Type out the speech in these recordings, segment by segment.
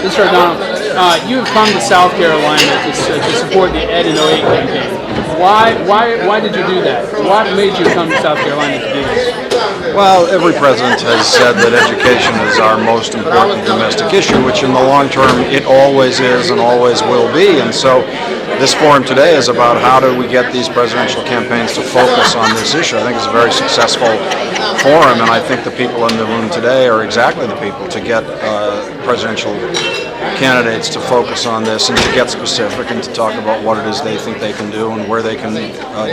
Mr. O'Donnell, you have come to South Carolina to support the Ed in '08 campaign. Why did you do that? What made you come to South Carolina to do this? Well, every president has said that education is our most important domestic issue, which in the long term it always is and always will be. And so this forum today is about how do we get these presidential campaigns to focus on this issue. I think it's a very successful forum, and I think the people in the room today are exactly the people to get presidential candidates to focus on this and to get specific and to talk about what it is they think they can do and where they can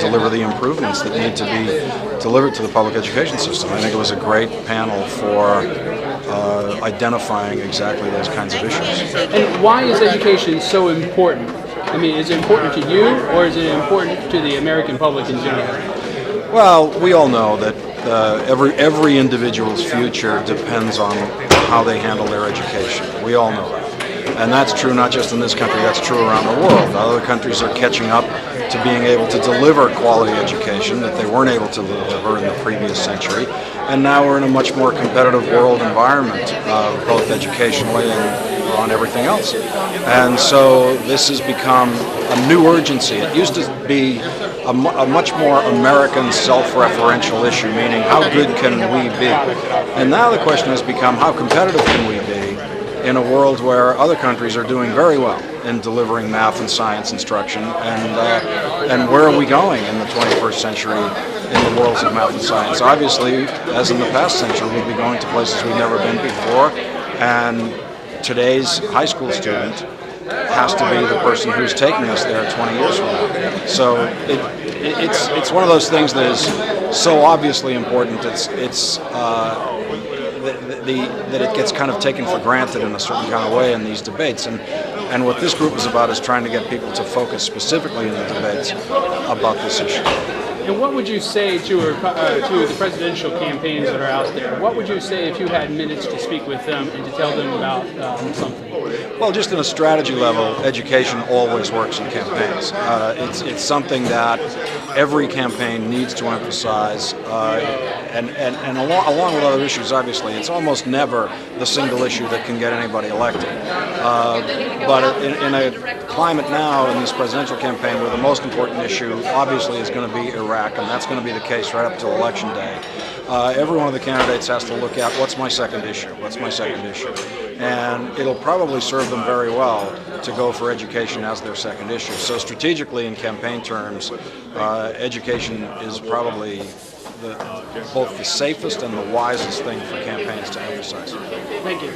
deliver the improvements that need to be delivered to the public education system. I think it was a great panel for identifying exactly those kinds of issues. And why is education so important? I mean, is it important to you, or is it important to the American public in general? Well, we all know that every individual's future depends on how they handle their education. We all know that. And that's true not just in this country, that's true around the world. Other countries are catching up to being able to deliver quality education that they weren't able to deliver in the previous century. And now we're in a much more competitive world environment, both educationally and on everything else. And so this has become a new urgency. It used to be a much more American self-referential issue, meaning how good can we be? And now the question has become how competitive can we be in a world where other countries are doing very well in delivering math and science instruction, and where are we going in the 21st century in the worlds of math and science? Obviously, as in the past century, we'll be going to places we've never been before, and today's high school student has to be the person who's taking us there 20 years from now. So it's one of those things that is so obviously important. That it gets kind of taken for granted in a certain kind of way in these debates. And what this group is about is trying to get people to focus specifically in the debates about this issue. And what would you say to the presidential campaigns that are out there? What would you say if you had minutes to speak with them and to tell them about something? Well, just on a strategy level, education always works in campaigns. It's something that every campaign needs to emphasize, and along with other issues, obviously, it's almost never the single issue that can get anybody elected. But in a climate now in this presidential campaign where the most important issue obviously is going to be Iraq, and that's going to be the case right up till Election Day, every one of the candidates has to look at what's my second issue, and it'll probably serve them very well to go for education as their second issue. So strategically in campaign terms, education is probably both the safest and the wisest thing for campaigns to emphasize. Thank you.